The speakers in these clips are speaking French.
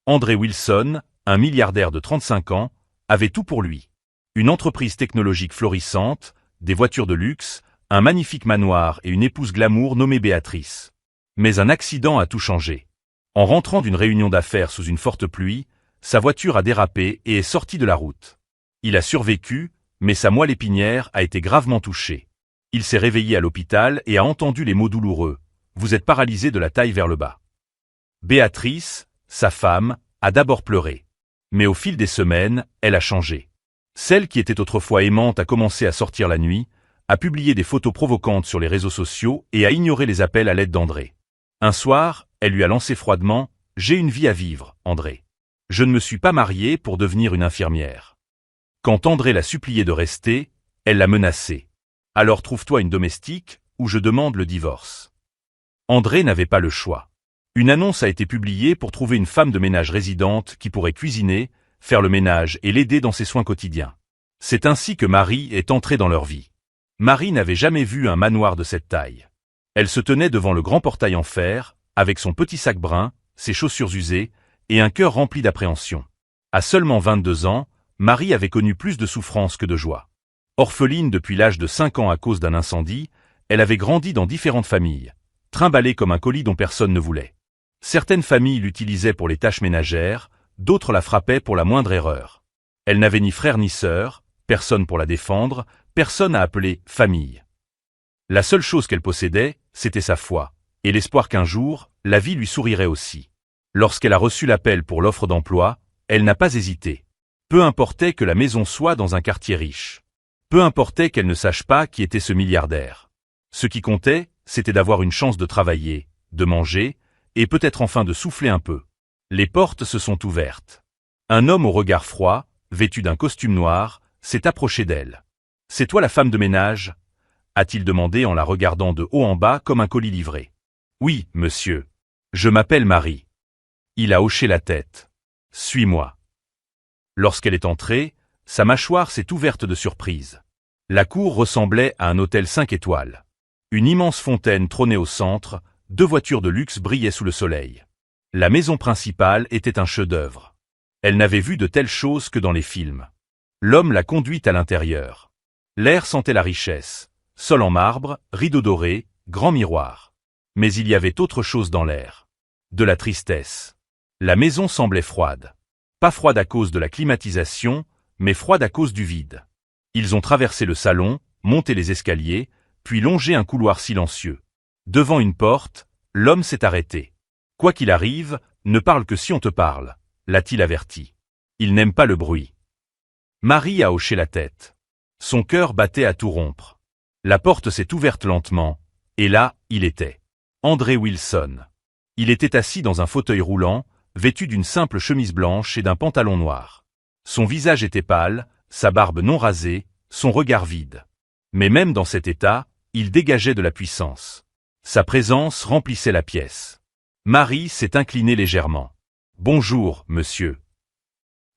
André Wilson, un milliardaire de 35 ans, avait tout pour lui. Une entreprise technologique florissante, des voitures de luxe, un magnifique manoir et une épouse glamour nommée Béatrice. Mais un accident a tout changé. En rentrant d'une réunion d'affaires sous une forte pluie, sa voiture a dérapé et est sortie de la route. Il a survécu, mais sa moelle épinière a été gravement touchée. Il s'est réveillé à l'hôpital et a entendu les mots douloureux. Vous êtes paralysé de la taille vers le bas. Béatrice, sa femme, a d'abord pleuré. Mais au fil des semaines, elle a changé. Celle qui était autrefois aimante a commencé à sortir la nuit, a publié des photos provocantes sur les réseaux sociaux et a ignoré les appels à l'aide d'André. Un soir, elle lui a lancé froidement « J'ai une vie à vivre, André. Je ne me suis pas mariée pour devenir une infirmière. » Quand André l'a supplié de rester, elle l'a menacé. « Alors trouve-toi une domestique ou je demande le divorce. » André n'avait pas le choix. Une annonce a été publiée pour trouver une femme de ménage résidente qui pourrait cuisiner, faire le ménage et l'aider dans ses soins quotidiens. C'est ainsi que Marie est entrée dans leur vie. Marie n'avait jamais vu un manoir de cette taille. Elle se tenait devant le grand portail en fer, avec son petit sac brun, ses chaussures usées, et un cœur rempli d'appréhension. À seulement 22 ans, Marie avait connu plus de souffrance que de joie. Orpheline depuis l'âge de 5 ans à cause d'un incendie, elle avait grandi dans différentes familles, trimballée comme un colis dont personne ne voulait. Certaines familles l'utilisaient pour les tâches ménagères, d'autres la frappaient pour la moindre erreur. Elle n'avait ni frère ni sœur, personne pour la défendre, personne à appeler famille. La seule chose qu'elle possédait, c'était sa foi, et l'espoir qu'un jour, la vie lui sourirait aussi. Lorsqu'elle a reçu l'appel pour l'offre d'emploi, elle n'a pas hésité. Peu importait que la maison soit dans un quartier riche. Peu importait qu'elle ne sache pas qui était ce milliardaire. Ce qui comptait, c'était d'avoir une chance de travailler, de manger, et peut-être enfin de souffler un peu. Les portes se sont ouvertes. Un homme au regard froid, vêtu d'un costume noir, s'est approché d'elle. « C'est toi la femme de ménage ?» a-t-il demandé en la regardant de haut en bas comme un colis livré. « Oui, monsieur. Je m'appelle Marie. » Il a hoché la tête. « Suis-moi. » Lorsqu'elle est entrée, sa mâchoire s'est ouverte de surprise. La cour ressemblait à un hôtel 5 étoiles. Une immense fontaine trônait au centre, 2 voitures de luxe brillaient sous le soleil. La maison principale était un chef-d'œuvre. Elle n'avait vu de telles choses que dans les films. L'homme l'a conduite à l'intérieur. L'air sentait la richesse. Sol en marbre, rideaux dorés, grand miroir. Mais il y avait autre chose dans l'air. De la tristesse. La maison semblait froide. Pas froide à cause de la climatisation, mais froide à cause du vide. Ils ont traversé le salon, monté les escaliers, puis longé un couloir silencieux. Devant une porte, l'homme s'est arrêté. « Quoi qu'il arrive, ne parle que si on te parle », l'a-t-il averti. Il n'aime pas le bruit. Marie a hoché la tête. Son cœur battait à tout rompre. La porte s'est ouverte lentement, et là, il était. André Wilson. Il était assis dans un fauteuil roulant, vêtu d'une simple chemise blanche et d'un pantalon noir. Son visage était pâle, sa barbe non rasée, son regard vide. Mais même dans cet état, il dégageait de la puissance. Sa présence remplissait la pièce. Marie s'est inclinée légèrement. « Bonjour, monsieur. »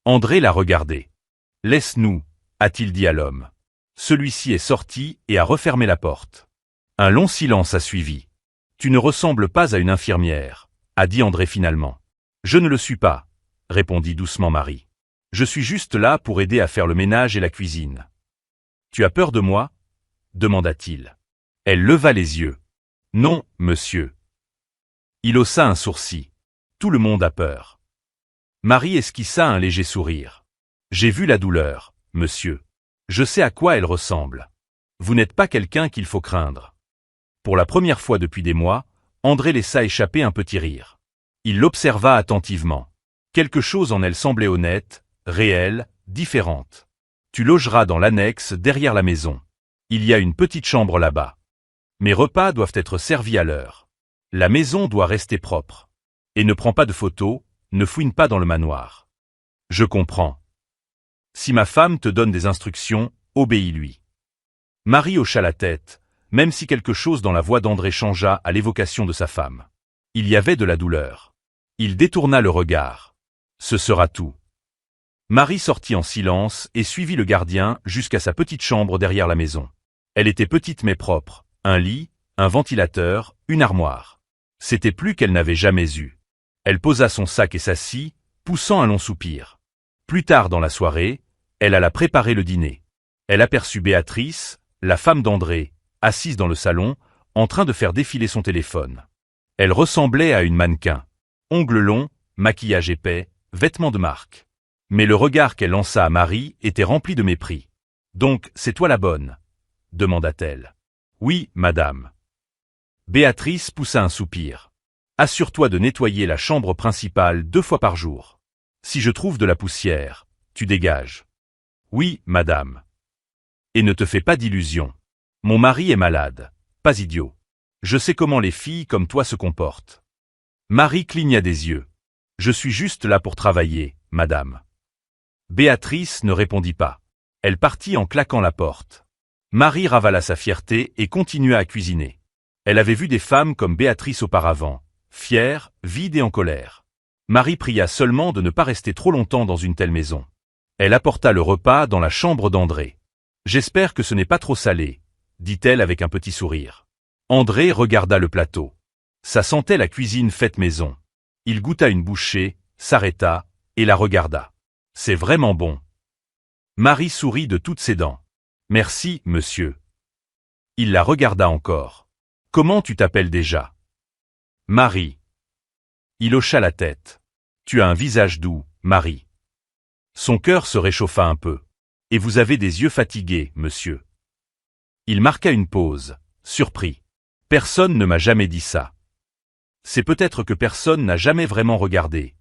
André l'a regardé. « Laisse-nous, » a-t-il dit à l'homme. Celui-ci est sorti et a refermé la porte. Un long silence a suivi. « Tu ne ressembles pas à une infirmière, » a dit André finalement. « Je ne le suis pas, » répondit doucement Marie. « Je suis juste là pour aider à faire le ménage et la cuisine. »« Tu as peur de moi ?» demanda-t-il. Elle leva les yeux. « Non, monsieur. » Il haussa un sourcil. « Tout le monde a peur. » Marie esquissa un léger sourire. « J'ai vu la douleur, monsieur. Je sais à quoi elle ressemble. Vous n'êtes pas quelqu'un qu'il faut craindre. » Pour la première fois depuis des mois, André laissa échapper un petit rire. Il l'observa attentivement. Quelque chose en elle semblait honnête, réelle, différente. « Tu logeras dans l'annexe derrière la maison. Il y a une petite chambre là-bas. Mes repas doivent être servis à l'heure. La maison doit rester propre. Et ne prends pas de photos, ne fouine pas dans le manoir. Je comprends. Si ma femme te donne des instructions, obéis-lui. » Marie hocha la tête, même si quelque chose dans la voix d'André changea à l'évocation de sa femme. Il y avait de la douleur. Il détourna le regard. « Ce sera tout. » Marie sortit en silence et suivit le gardien jusqu'à sa petite chambre derrière la maison. Elle était petite mais propre, un lit, un ventilateur, une armoire. C'était plus qu'elle n'avait jamais eu. Elle posa son sac et s'assit, poussant un long soupir. Plus tard dans la soirée, elle alla préparer le dîner. Elle aperçut Béatrice, la femme d'André, assise dans le salon, en train de faire défiler son téléphone. Elle ressemblait à une mannequin. Ongles longs, maquillage épais, vêtements de marque. Mais le regard qu'elle lança à Marie était rempli de mépris. « Donc, c'est toi la bonne ?» demanda-t-elle. « Oui, madame. » Béatrice poussa un soupir. « Assure-toi de nettoyer la chambre principale 2 fois par jour. Si je trouve de la poussière, tu dégages. »« Oui, madame. » « Et ne te fais pas d'illusions. Mon mari est malade, pas idiot. Je sais comment les filles comme toi se comportent. » Marie cligna des yeux. « Je suis juste là pour travailler, madame. » Béatrice ne répondit pas. Elle partit en claquant la porte. Marie ravala sa fierté et continua à cuisiner. Elle avait vu des femmes comme Béatrice auparavant, fières, vides et en colère. Marie pria seulement de ne pas rester trop longtemps dans une telle maison. Elle apporta le repas dans la chambre d'André. « J'espère que ce n'est pas trop salé, » dit-elle avec un petit sourire. André regarda le plateau. Ça sentait la cuisine faite maison. Il goûta une bouchée, s'arrêta, et la regarda. « C'est vraiment bon. » Marie sourit de toutes ses dents. « Merci, monsieur. » Il la regarda encore. « Comment tu t'appelles déjà ?»« Marie. » Il hocha la tête. « Tu as un visage doux, Marie. » Son cœur se réchauffa un peu. « Et vous avez des yeux fatigués, monsieur. » Il marqua une pause, surpris. « Personne ne m'a jamais dit ça. »« C'est peut-être que personne n'a jamais vraiment regardé, »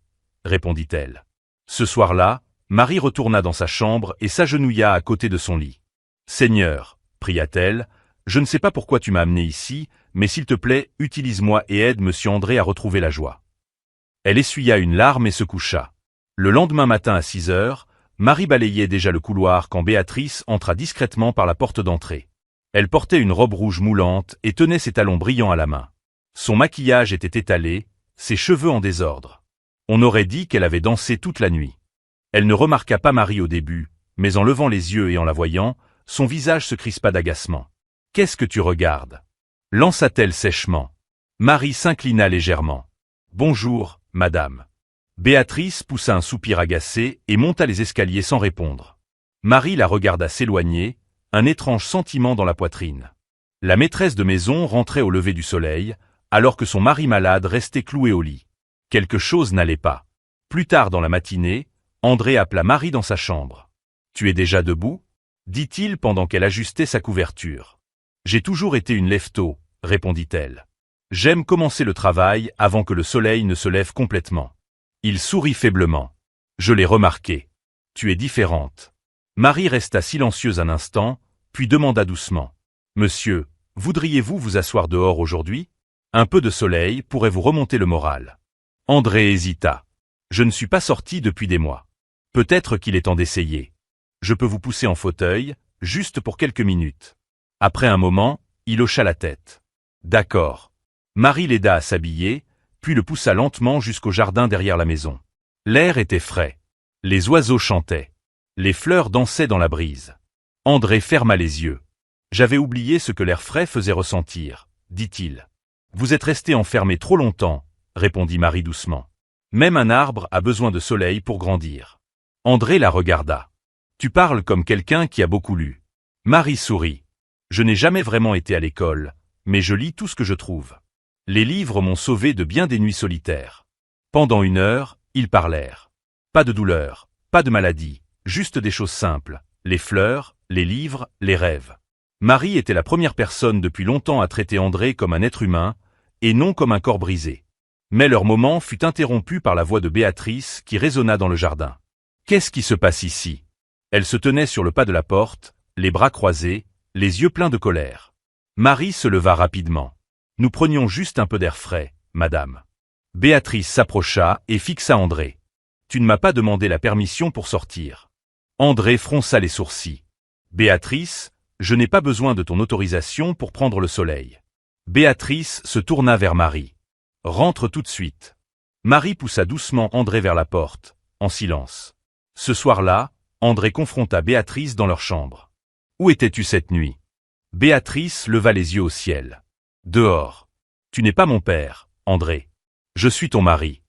répondit-elle. Ce soir-là, Marie retourna dans sa chambre et s'agenouilla à côté de son lit. « Seigneur, » pria-t-elle, « je ne sais pas pourquoi tu m'as amené ici, mais s'il te plaît, utilise-moi et aide monsieur André à retrouver la joie. » Elle essuya une larme et se coucha. Le lendemain matin à 6 heures, Marie balayait déjà le couloir quand Béatrice entra discrètement par la porte d'entrée. Elle portait une robe rouge moulante et tenait ses talons brillants à la main. Son maquillage était étalé, ses cheveux en désordre. On aurait dit qu'elle avait dansé toute la nuit. Elle ne remarqua pas Marie au début, mais en levant les yeux et en la voyant, son visage se crispa d'agacement. « Qu'est-ce que tu regardes ?» lança-t-elle sèchement. Marie s'inclina légèrement. « Bonjour, madame. » Béatrice poussa un soupir agacé et monta les escaliers sans répondre. Marie la regarda s'éloigner, un étrange sentiment dans la poitrine. La maîtresse de maison rentrait au lever du soleil, alors que son mari malade restait cloué au lit. Quelque chose n'allait pas. Plus tard dans la matinée, André appela Marie dans sa chambre. « Tu es déjà debout ?» dit-il pendant qu'elle ajustait sa couverture. « J'ai toujours été une lève-tôt, » répondit-elle. « J'aime commencer le travail avant que le soleil ne se lève complètement. » Il sourit faiblement. « Je l'ai remarqué. Tu es différente. » Marie resta silencieuse un instant, puis demanda doucement. « Monsieur, voudriez-vous vous asseoir dehors aujourd'hui ? Un peu de soleil pourrait vous remonter le moral. » André hésita. « Je ne suis pas sorti depuis des mois. Peut-être qu'il est temps d'essayer. Je peux vous pousser en fauteuil, juste pour quelques minutes. » Après un moment, il hocha la tête. « D'accord. » Marie l'aida à s'habiller, puis le poussa lentement jusqu'au jardin derrière la maison. L'air était frais. Les oiseaux chantaient. Les fleurs dansaient dans la brise. André ferma les yeux. « J'avais oublié ce que l'air frais faisait ressentir, » dit-il. « Vous êtes resté enfermé trop longtemps, » répondit Marie doucement. « Même un arbre a besoin de soleil pour grandir. » André la regarda. « Tu parles comme quelqu'un qui a beaucoup lu. » Marie sourit. « Je n'ai jamais vraiment été à l'école, mais je lis tout ce que je trouve. Les livres m'ont sauvé de bien des nuits solitaires. » Pendant 1 heure, ils parlèrent. Pas de douleur, pas de maladie, juste des choses simples, les fleurs, les livres, les rêves. Marie était la première personne depuis longtemps à traiter André comme un être humain, et non comme un corps brisé. Mais leur moment fut interrompu par la voix de Béatrice qui résonna dans le jardin. « Qu'est-ce qui se passe ici ?» Elle se tenait sur le pas de la porte, les bras croisés, les yeux pleins de colère. Marie se leva rapidement. « Nous prenions juste un peu d'air frais, madame. » Béatrice s'approcha et fixa André. « Tu ne m'as pas demandé la permission pour sortir. » André fronça les sourcils. « Béatrice, je n'ai pas besoin de ton autorisation pour prendre le soleil. » Béatrice se tourna vers Marie. « Rentre tout de suite. » Marie poussa doucement André vers la porte, en silence. Ce soir-là, André confronta Béatrice dans leur chambre. « Où étais-tu cette nuit ?» Béatrice leva les yeux au ciel. « Dehors. Tu n'es pas mon père, André. Je suis ton mari. »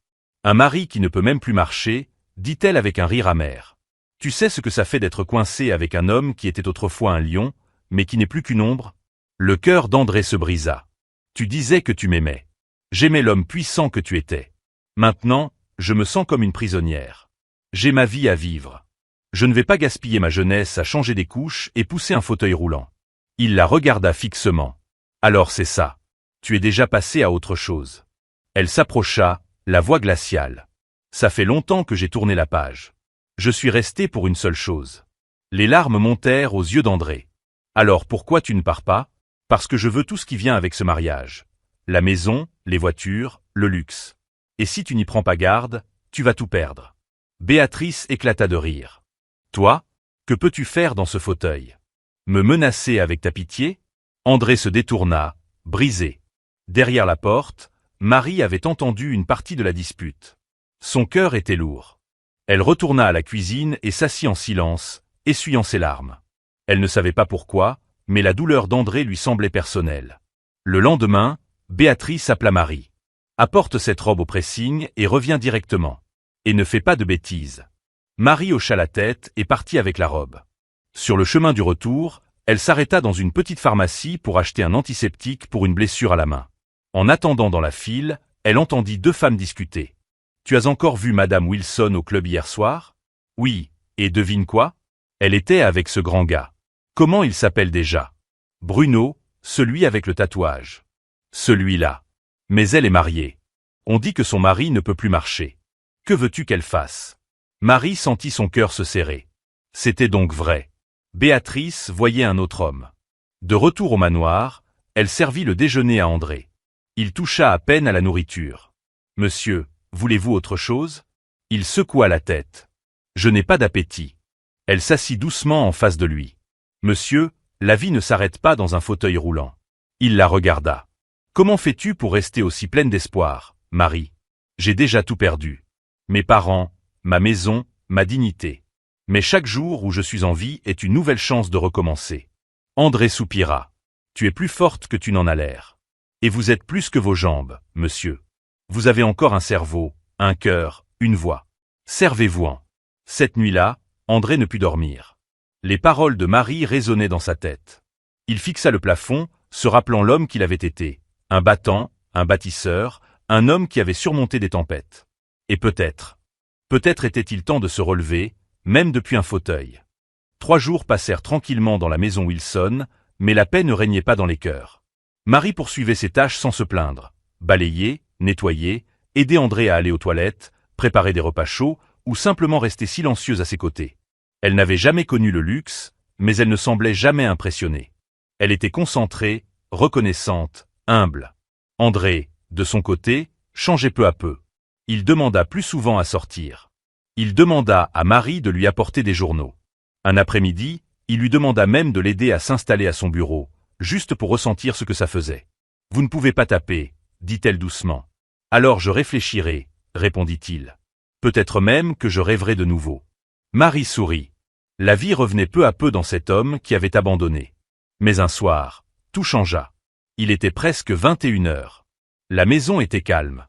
Un mari qui ne peut même plus marcher, dit-elle avec un rire amer. Tu sais ce que ça fait d'être coincé avec un homme qui était autrefois un lion, mais qui n'est plus qu'une ombre? Le cœur d'André se brisa. Tu disais que tu m'aimais. J'aimais l'homme puissant que tu étais. Maintenant, je me sens comme une prisonnière. J'ai ma vie à vivre. Je ne vais pas gaspiller ma jeunesse à changer des couches et pousser un fauteuil roulant. Il la regarda fixement. Alors c'est ça. Tu es déjà passé à autre chose. Elle s'approcha, la voix glaciale. Ça fait longtemps que j'ai tourné la page. Je suis resté pour une seule chose. Les larmes montèrent aux yeux d'André. Alors pourquoi tu ne pars pas? Parce que je veux tout ce qui vient avec ce mariage. La maison, les voitures, le luxe. Et si tu n'y prends pas garde, tu vas tout perdre. Béatrice éclata de rire. Toi, que peux-tu faire dans ce fauteuil? Me menacer avec ta pitié? André se détourna, brisé. Derrière la porte, Marie avait entendu une partie de la dispute. Son cœur était lourd. Elle retourna à la cuisine et s'assit en silence, essuyant ses larmes. Elle ne savait pas pourquoi, mais la douleur d'André lui semblait personnelle. Le lendemain, Béatrice appela Marie. Apporte cette robe au pressing et reviens directement. Et ne fais pas de bêtises. Marie hocha la tête et partit avec la robe. Sur le chemin du retour, elle s'arrêta dans une petite pharmacie pour acheter un antiseptique pour une blessure à la main. En attendant dans la file, elle entendit deux femmes discuter. « Tu as encore vu Madame Wilson au club hier soir? »« Oui, et devine quoi? Elle était avec ce grand gars. Comment il s'appelle déjà? »« Bruno, celui avec le tatouage. »« Celui-là. Mais elle est mariée. On dit que son mari ne peut plus marcher. Que veux-tu qu'elle fasse? » Marie sentit son cœur se serrer. C'était donc vrai. Béatrice voyait un autre homme. De retour au manoir, elle servit le déjeuner à André. Il toucha à peine à la nourriture. « Monsieur, voulez-vous autre chose ?» Il secoua la tête. « Je n'ai pas d'appétit. » Elle s'assit doucement en face de lui. « Monsieur, la vie ne s'arrête pas dans un fauteuil roulant. » Il la regarda. « Comment fais-tu pour rester aussi pleine d'espoir, Marie? J'ai déjà tout perdu. Mes parents, ma maison, ma dignité. Mais chaque jour où je suis en vie est une nouvelle chance de recommencer. » André soupira. « Tu es plus forte que tu n'en as l'air. Et vous êtes plus que vos jambes, monsieur. Vous avez encore un cerveau, un cœur, une voix. Servez-vous-en. » Cette nuit-là, André ne put dormir. Les paroles de Marie résonnaient dans sa tête. Il fixa le plafond, se rappelant l'homme qu'il avait été. Un battant, un bâtisseur, un homme qui avait surmonté des tempêtes. Et peut-être était-il temps de se relever, même depuis un fauteuil. 3 jours passèrent tranquillement dans la maison Wilson, mais la paix ne régnait pas dans les cœurs. Marie poursuivait ses tâches sans se plaindre. Balayer, nettoyer, aider André à aller aux toilettes, préparer des repas chauds, ou simplement rester silencieuse à ses côtés. Elle n'avait jamais connu le luxe, mais elle ne semblait jamais impressionnée. Elle était concentrée, reconnaissante, humble. André, de son côté, changeait peu à peu. Il demanda plus souvent à sortir. Il demanda à Marie de lui apporter des journaux. Un après-midi, il lui demanda même de l'aider à s'installer à son bureau, juste pour ressentir ce que ça faisait. « Vous ne pouvez pas taper, » dit-elle doucement. « Alors je réfléchirai, » répondit-il. « Peut-être même que je rêverai de nouveau. » Marie sourit. La vie revenait peu à peu dans cet homme qui avait abandonné. Mais un soir, tout changea. Il était presque 21 heures. La maison était calme.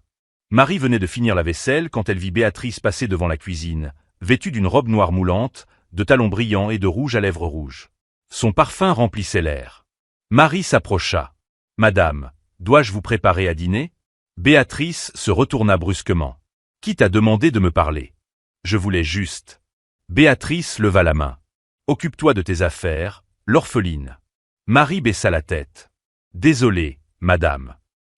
Marie venait de finir la vaisselle quand elle vit Béatrice passer devant la cuisine, vêtue d'une robe noire moulante, de talons brillants et de rouge à lèvres rouges. Son parfum remplissait l'air. Marie s'approcha. « Madame, dois-je vous préparer à dîner ?» Béatrice se retourna brusquement. « Qui t'a demandé de me parler? Je voulais juste. » Béatrice leva la main. « Occupe-toi de tes affaires, l'orpheline. » Marie baissa la tête. « Désolée, madame. »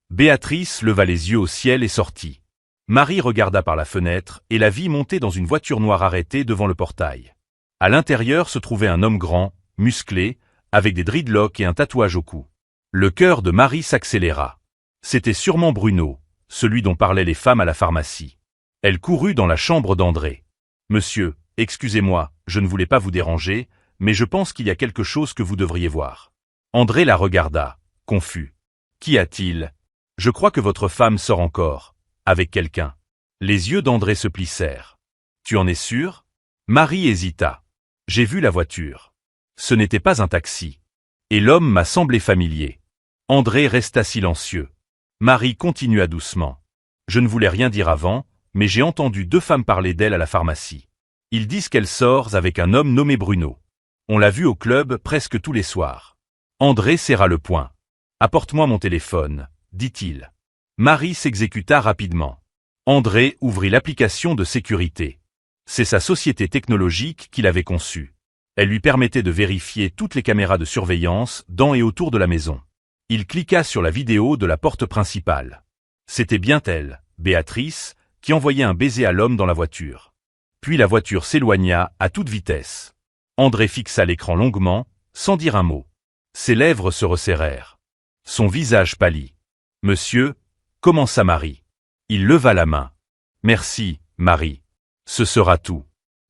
Béatrice leva les yeux au ciel et sortit. Marie regarda par la fenêtre et la vit monter dans une voiture noire arrêtée devant le portail. À l'intérieur se trouvait un homme grand, musclé, avec des dreadlocks et un tatouage au cou. Le cœur de Marie s'accéléra. C'était sûrement Bruno, celui dont parlaient les femmes à la pharmacie. Elle courut dans la chambre d'André. « Monsieur, excusez-moi, je ne voulais pas vous déranger, mais je pense qu'il y a quelque chose que vous devriez voir. » André la regarda, confus. « Qu'y a-t-il ? Je crois que votre femme sort encore, avec quelqu'un. » Les yeux d'André se plissèrent. « Tu en es sûr ?» Marie hésita. « J'ai vu la voiture. Ce n'était pas un taxi. Et l'homme m'a semblé familier. » André resta silencieux. Marie continua doucement. « Je ne voulais rien dire avant, Mais j'ai entendu 2 femmes parler d'elle à la pharmacie. Ils disent qu'elle sort avec un homme nommé Bruno. On l'a vu au club presque tous les soirs. André serra le poing. Apporte-moi mon téléphone, dit-il. Marie s'exécuta rapidement. André ouvrit l'application de sécurité. C'est sa société technologique qu'il avait conçue. Elle lui permettait de vérifier toutes les caméras de surveillance dans et autour de la maison. Il cliqua sur la vidéo de la porte principale. C'était bien elle, Béatrice, qui envoyait un baiser à l'homme dans la voiture. Puis la voiture s'éloigna à toute vitesse. André fixa l'écran longuement, sans dire un mot. Ses lèvres se resserrèrent. Son visage pâlit. « Monsieur, commença Marie. » Il leva la main. « Merci, Marie. Ce sera tout. »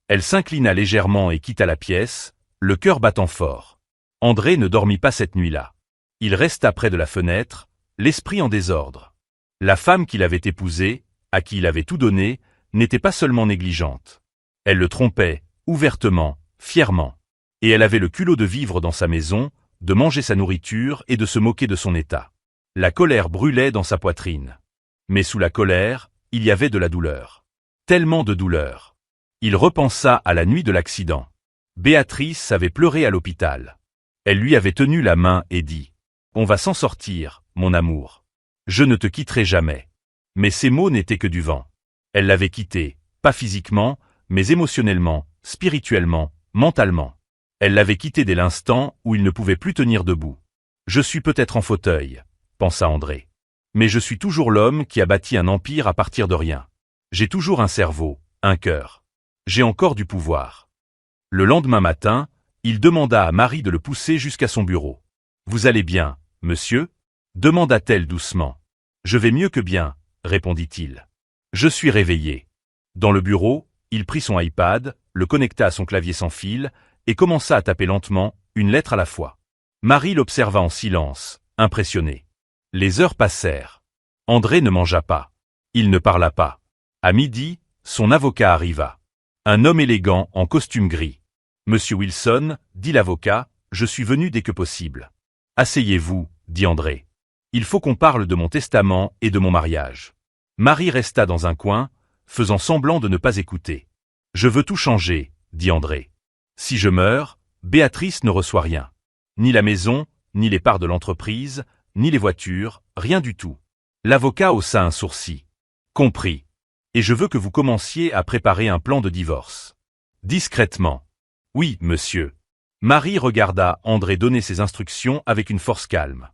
Elle s'inclina légèrement et quitta la pièce, le cœur battant fort. André ne dormit pas cette nuit-là. Il resta près de la fenêtre, l'esprit en désordre. La femme qu'il avait épousée, à qui il avait tout donné, n'était pas seulement négligente. Elle le trompait, ouvertement, fièrement. Et elle avait le culot de vivre dans sa maison, de manger sa nourriture et de se moquer de son état. La colère brûlait dans sa poitrine. Mais sous la colère, il y avait de la douleur. Tellement de douleur. Il repensa à la nuit de l'accident. Béatrice avait pleuré à l'hôpital. Elle lui avait tenu la main et dit « On va s'en sortir, mon amour. Je ne te quitterai jamais. » Mais ces mots n'étaient que du vent. Elle l'avait quitté, pas physiquement, mais émotionnellement, spirituellement, mentalement. Elle l'avait quitté dès l'instant où il ne pouvait plus tenir debout. « Je suis peut-être en fauteuil, » pensa André. « Mais je suis toujours l'homme qui a bâti un empire à partir de rien. J'ai toujours un cerveau, un cœur. J'ai encore du pouvoir. » Le lendemain matin, il demanda à Marie de le pousser jusqu'à son bureau. « Vous allez bien, monsieur ?» demanda-t-elle doucement. « Je vais mieux que bien, » répondit-il. « Je suis réveillé. » Dans le bureau, il prit son iPad, le connecta à son clavier sans fil, et commença à taper lentement, une lettre à la fois. Marie l'observa en silence, impressionnée. Les heures passèrent. André ne mangea pas. Il ne parla pas. À midi, son avocat arriva. Un homme élégant en costume gris. « Monsieur Wilson, » dit l'avocat, « je suis venu dès que possible. »« Asseyez-vous, » dit André. « Il faut qu'on parle de mon testament et de mon mariage. » Marie resta dans un coin, faisant semblant de ne pas écouter. « Je veux tout changer, » dit André. « Si je meurs, Béatrice ne reçoit rien. Ni la maison, ni les parts de l'entreprise, ni les voitures, rien du tout. » L'avocat haussa un sourcil. « Compris. Et je veux que vous commenciez à préparer un plan de divorce. » Discrètement. « Oui, monsieur. » Marie regarda André donner ses instructions avec une force calme.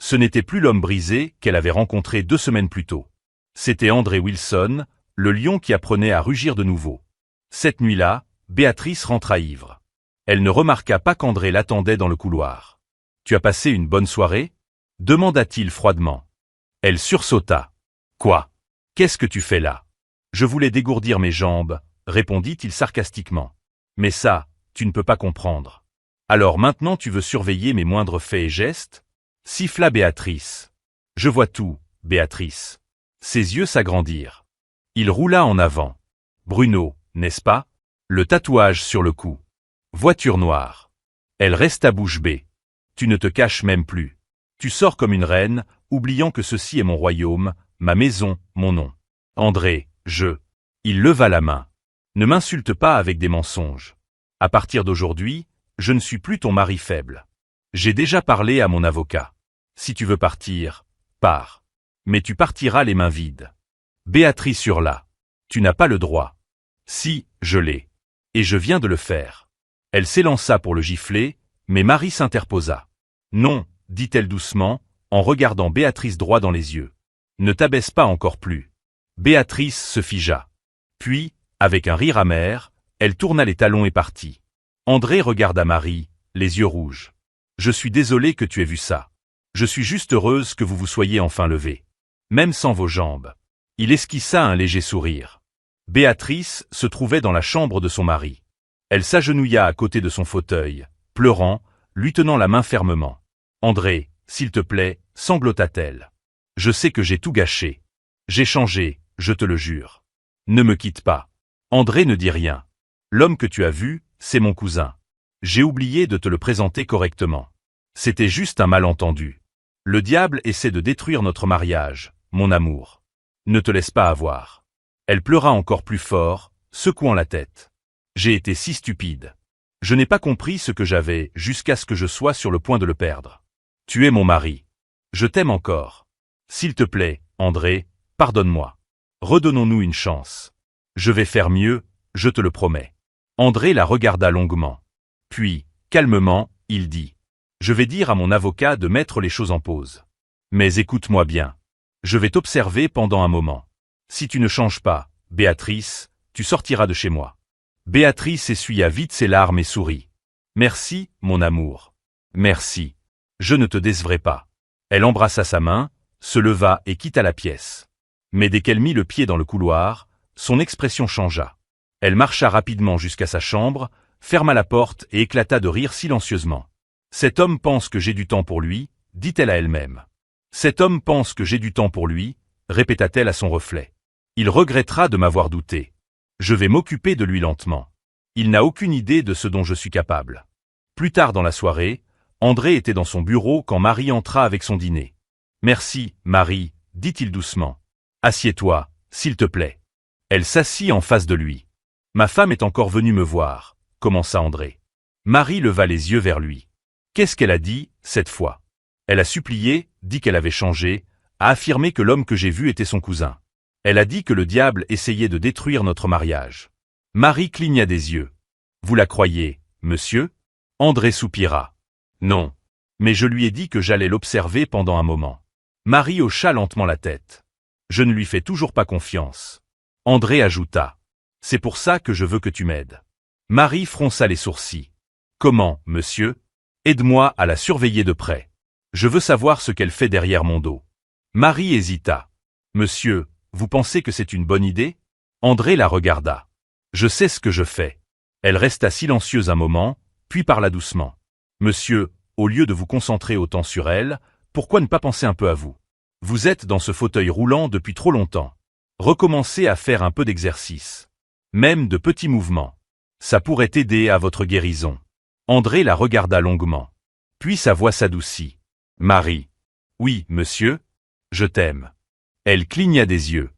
Ce n'était plus l'homme brisé qu'elle avait rencontré 2 semaines plus tôt. C'était André Wilson, le lion qui apprenait à rugir de nouveau. Cette nuit-là, Béatrice rentra ivre. Elle ne remarqua pas qu'André l'attendait dans le couloir. « Tu as passé une bonne soirée ?» demanda-t-il froidement. Elle sursauta. « Quoi? Qu'est-ce que tu fais là? » « Je voulais dégourdir mes jambes, » répondit-il sarcastiquement. « Mais ça, tu ne peux pas comprendre. Alors maintenant tu veux surveiller mes moindres faits et gestes ?» siffla Béatrice. « Je vois tout, Béatrice. » Ses yeux s'agrandirent. Il roula en avant. « Bruno, n'est-ce pas? Le tatouage sur le cou. Voiture noire. » Elle resta bouche bée. « Tu ne te caches même plus. Tu sors comme une reine, oubliant que ceci est mon royaume, ma maison, mon nom. André, Il leva la main. « Ne m'insulte pas avec des mensonges. À partir d'aujourd'hui, je ne suis plus ton mari faible. J'ai déjà parlé à mon avocat. Si tu veux partir, pars. Mais tu partiras les mains vides. » Béatrice hurla. « Tu n'as pas le droit. »« Si, je l'ai. Et je viens de le faire. » Elle s'élança pour le gifler, mais Marie s'interposa. « Non, » dit-elle doucement, en regardant Béatrice droit dans les yeux. « Ne t'abaisse pas encore plus. » Béatrice se figea. Puis, avec un rire amer, elle tourna les talons et partit. André regarda Marie, les yeux rouges. « Je suis désolé que tu aies vu ça. Je suis juste heureuse que vous vous soyez enfin levé. Même sans vos jambes. » Il esquissa un léger sourire. Béatrice se trouvait dans la chambre de son mari. Elle s'agenouilla à côté de son fauteuil, pleurant, lui tenant la main fermement. « André, s'il te plaît, » sanglota-t-elle. « Je sais que j'ai tout gâché. J'ai changé, je te le jure. Ne me quitte pas. » André ne dit rien. « L'homme que tu as vu, c'est mon cousin. J'ai oublié de te le présenter correctement. C'était juste un malentendu. Le diable essaie de détruire notre mariage, mon amour. Ne te laisse pas avoir. » Elle pleura encore plus fort, secouant la tête. J'ai été si stupide. Je n'ai pas compris ce que j'avais jusqu'à ce que je sois sur le point de le perdre. Tu es mon mari. Je t'aime encore. S'il te plaît, André, pardonne-moi. Redonnons-nous une chance. Je vais faire mieux, je te le promets. André la regarda longuement. Puis, calmement, il dit. Je vais dire à mon avocat de mettre les choses en pause. Mais écoute-moi bien. Je vais t'observer pendant un moment. Si tu ne changes pas, Béatrice, tu sortiras de chez moi. Béatrice essuya vite ses larmes et sourit. Merci, mon amour. Merci. Je ne te décevrai pas. Elle embrassa sa main, se leva et quitta la pièce. Mais dès qu'elle mit le pied dans le couloir, son expression changea. Elle marcha rapidement jusqu'à sa chambre, ferma la porte et éclata de rire silencieusement. Cet homme pense que j'ai du temps pour lui, dit-elle à elle-même. Cet homme pense que j'ai du temps pour lui, répéta-t-elle à son reflet. Il regrettera de m'avoir douté. Je vais m'occuper de lui lentement. Il n'a aucune idée de ce dont je suis capable. Plus tard dans la soirée, André était dans son bureau quand Marie entra avec son dîner. Merci, Marie, dit-il doucement. Assieds-toi, s'il te plaît. Elle s'assit en face de lui. Ma femme est encore venue me voir, commença André. Marie leva les yeux vers lui. Qu'est-ce qu'elle a dit, cette fois? Elle a supplié, dit qu'elle avait changé, a affirmé que l'homme que j'ai vu était son cousin. Elle a dit que le diable essayait de détruire notre mariage. Marie cligna des yeux. Vous la croyez, monsieur? André soupira. Non. Mais je lui ai dit que j'allais l'observer pendant un moment. Marie hocha lentement la tête. Je ne lui fais toujours pas confiance. André ajouta. C'est pour ça que je veux que tu m'aides. Marie fronça les sourcils. Comment, monsieur? Aide-moi à la surveiller de près. Je veux savoir ce qu'elle fait derrière mon dos. Marie hésita. Monsieur, vous pensez que c'est une bonne idée? André la regarda. Je sais ce que je fais. Elle resta silencieuse un moment, puis parla doucement. Monsieur, au lieu de vous concentrer autant sur elle, pourquoi ne pas penser un peu à vous? Vous êtes dans ce fauteuil roulant depuis trop longtemps. Recommencez à faire un peu d'exercice. Même de petits mouvements. Ça pourrait aider à votre guérison. André la regarda longuement. Puis sa voix s'adoucit. Marie. Oui, monsieur. Je t'aime. Elle cligna des yeux.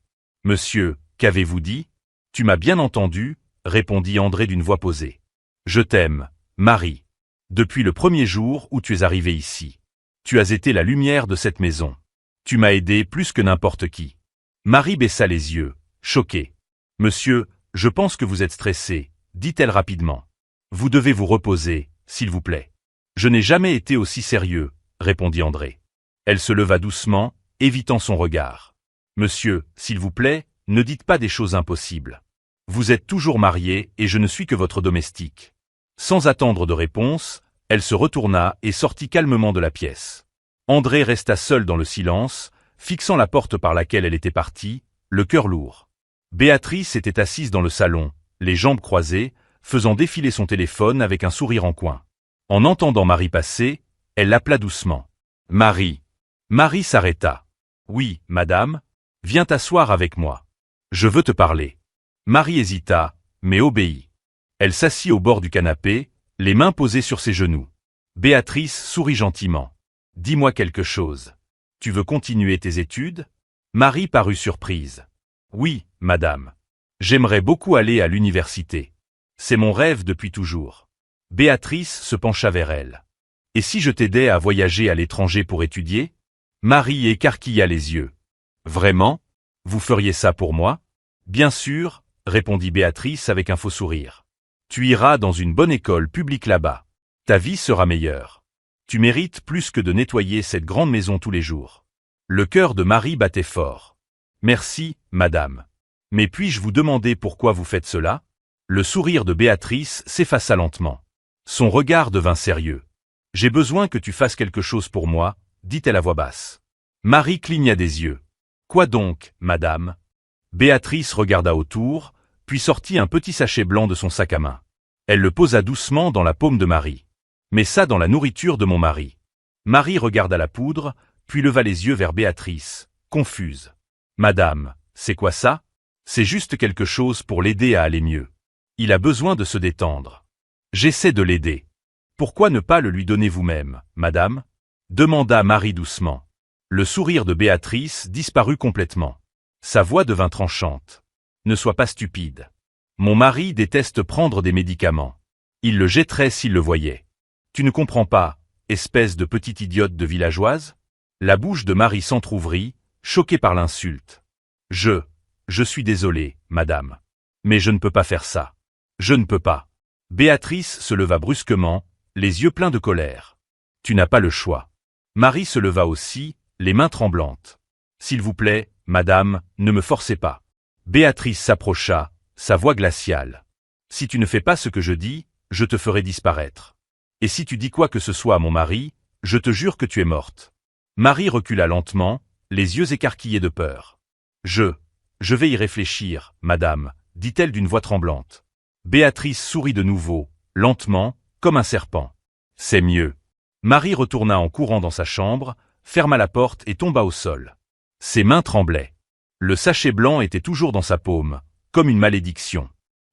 Monsieur, qu'avez-vous dit? Tu m'as bien entendu, répondit André d'une voix posée. Je t'aime, Marie. Depuis le premier jour où tu es arrivée ici. Tu as été la lumière de cette maison. Tu m'as aidé plus que n'importe qui. Marie baissa les yeux, choquée. Monsieur, je pense que vous êtes stressé, dit-elle rapidement. Vous devez vous reposer, s'il vous plaît. Je n'ai jamais été aussi sérieux, répondit André. Elle se leva doucement, évitant son regard. Monsieur, s'il vous plaît, ne dites pas des choses impossibles. Vous êtes toujours marié et je ne suis que votre domestique. Sans attendre de réponse, elle se retourna et sortit calmement de la pièce. André resta seul dans le silence, fixant la porte par laquelle elle était partie, le cœur lourd. Béatrice était assise dans le salon, les jambes croisées, faisant défiler son téléphone avec un sourire en coin. En entendant Marie passer, elle l'appela doucement. Marie. Marie s'arrêta. Oui, madame. Viens t'asseoir avec moi. Je veux te parler. Marie hésita, mais obéit. Elle s'assit au bord du canapé, les mains posées sur ses genoux. Béatrice sourit gentiment. Dis-moi quelque chose. Tu veux continuer tes études? Marie parut surprise. Oui, madame. J'aimerais beaucoup aller à l'université. C'est mon rêve depuis toujours. Béatrice se pencha vers elle. Et si je t'aidais à voyager à l'étranger pour étudier? Marie écarquilla les yeux. Vraiment? Vous feriez ça pour moi? Bien sûr, répondit Béatrice avec un faux sourire. Tu iras dans une bonne école publique là-bas. Ta vie sera meilleure. Tu mérites plus que de nettoyer cette grande maison tous les jours. Le cœur de Marie battait fort. Merci, madame. Mais puis-je vous demander pourquoi vous faites cela? Le sourire de Béatrice s'effaça lentement. Son regard devint sérieux. J'ai besoin que tu fasses quelque chose pour moi, dit-elle à voix basse. Marie cligna des yeux. Quoi donc, madame? Béatrice regarda autour, puis sortit un petit sachet blanc de son sac à main. Elle le posa doucement dans la paume de Marie. Mets ça dans la nourriture de mon mari. Marie regarda la poudre, puis leva les yeux vers Béatrice, confuse. Madame, c'est quoi ça? C'est juste quelque chose pour l'aider à aller mieux. Il a besoin de se détendre. J'essaie de l'aider. Pourquoi ne pas le lui donner vous-même, madame? Demanda Marie doucement. Le sourire de Béatrice disparut complètement. Sa voix devint tranchante. Ne sois pas stupide. Mon mari déteste prendre des médicaments. Il le jetterait s'il le voyait. Tu ne comprends pas, espèce de petite idiote de villageoise? La bouche de Marie s'entr'ouvrit, choquée par l'insulte. Je suis désolé, madame. Mais je ne peux pas faire ça. Je ne peux pas. Béatrice se leva brusquement, les yeux pleins de colère. Tu n'as pas le choix. Marie se leva aussi, les mains tremblantes. S'il vous plaît, madame, ne me forcez pas. Béatrice s'approcha, sa voix glaciale. Si tu ne fais pas ce que je dis, je te ferai disparaître. Et si tu dis quoi que ce soit à mon mari, je te jure que tu es morte. Marie recula lentement, les yeux écarquillés de peur. Je vais y réfléchir, madame, dit-elle d'une voix tremblante. Béatrice sourit de nouveau, lentement, comme un serpent. C'est mieux. Marie retourna en courant dans sa chambre, ferma la porte et tomba au sol. Ses mains tremblaient. Le sachet blanc était toujours dans sa paume, comme une malédiction.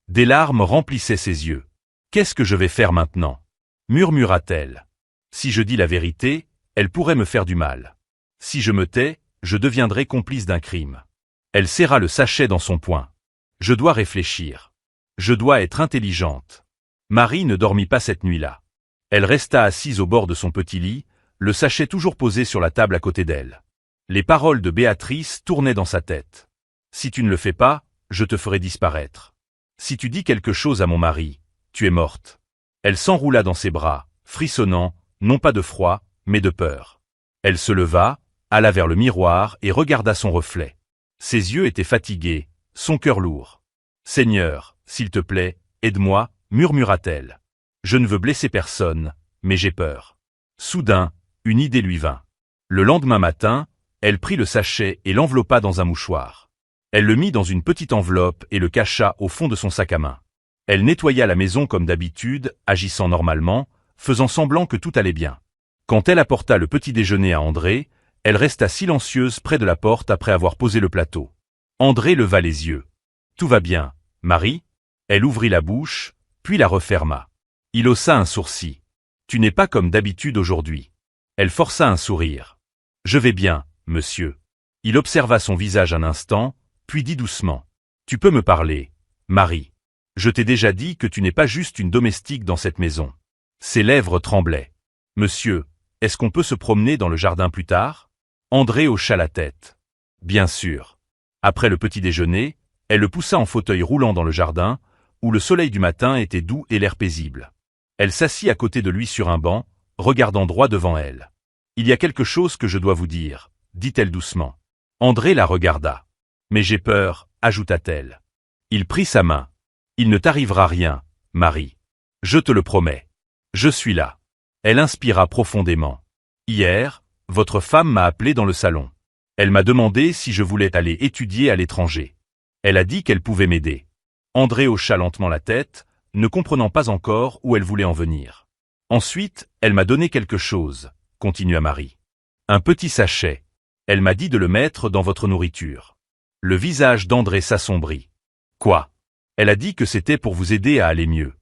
Des larmes remplissaient ses yeux. Qu'est-ce que je vais faire maintenant? Murmura-t-elle. Si je dis la vérité, elle pourrait me faire du mal. Si je me tais, je deviendrai complice d'un crime. Elle serra le sachet dans son poing. Je dois réfléchir. Je dois être intelligente. Marie ne dormit pas cette nuit-là. Elle resta assise au bord de son petit lit, le sachet toujours posé sur la table à côté d'elle. Les paroles de Béatrice tournaient dans sa tête. Si tu ne le fais pas, je te ferai disparaître. Si tu dis quelque chose à mon mari, tu es morte. Elle s'enroula dans ses bras, frissonnant, non pas de froid, mais de peur. Elle se leva, alla vers le miroir et regarda son reflet. Ses yeux étaient fatigués, son cœur lourd. « Seigneur, s'il te plaît, aide-moi » murmura-t-elle. « Je ne veux blesser personne, mais j'ai peur. » Soudain, une idée lui vint. Le lendemain matin, elle prit le sachet et l'enveloppa dans un mouchoir. Elle le mit dans une petite enveloppe et le cacha au fond de son sac à main. Elle nettoya la maison comme d'habitude, agissant normalement, faisant semblant que tout allait bien. Quand elle apporta le petit déjeuner à André, elle resta silencieuse près de la porte après avoir posé le plateau. André leva les yeux. « Tout va bien, Marie ?» Elle ouvrit la bouche, puis la referma. Il haussa un sourcil. « Tu n'es pas comme d'habitude aujourd'hui. » Elle força un sourire. « Je vais bien, monsieur. » Il observa son visage un instant, puis dit doucement. « Tu peux me parler, Marie. Je t'ai déjà dit que tu n'es pas juste une domestique dans cette maison. » Ses lèvres tremblaient. « Monsieur, est-ce qu'on peut se promener dans le jardin plus tard ?» André hocha la tête. « Bien sûr. » Après le petit déjeuner, elle le poussa en fauteuil roulant dans le jardin, où le soleil du matin était doux et l'air paisible. Elle s'assit à côté de lui sur un banc, regardant droit devant elle. « Il y a quelque chose que je dois vous dire, » dit-elle doucement. André la regarda. « Mais j'ai peur, » ajouta-t-elle. Il prit sa main. « Il ne t'arrivera rien, Marie. Je te le promets. Je suis là. » Elle inspira profondément. « Hier, votre femme m'a appelé dans le salon. Elle m'a demandé si je voulais aller étudier à l'étranger. Elle a dit qu'elle pouvait m'aider. » André hocha lentement la tête, ne comprenant pas encore où elle voulait en venir. « Ensuite, elle m'a donné quelque chose, » continua Marie. « Un petit sachet. Elle m'a dit de le mettre dans votre nourriture. » Le visage d'André s'assombrit. « Quoi? » Elle a dit que c'était pour vous aider à aller mieux.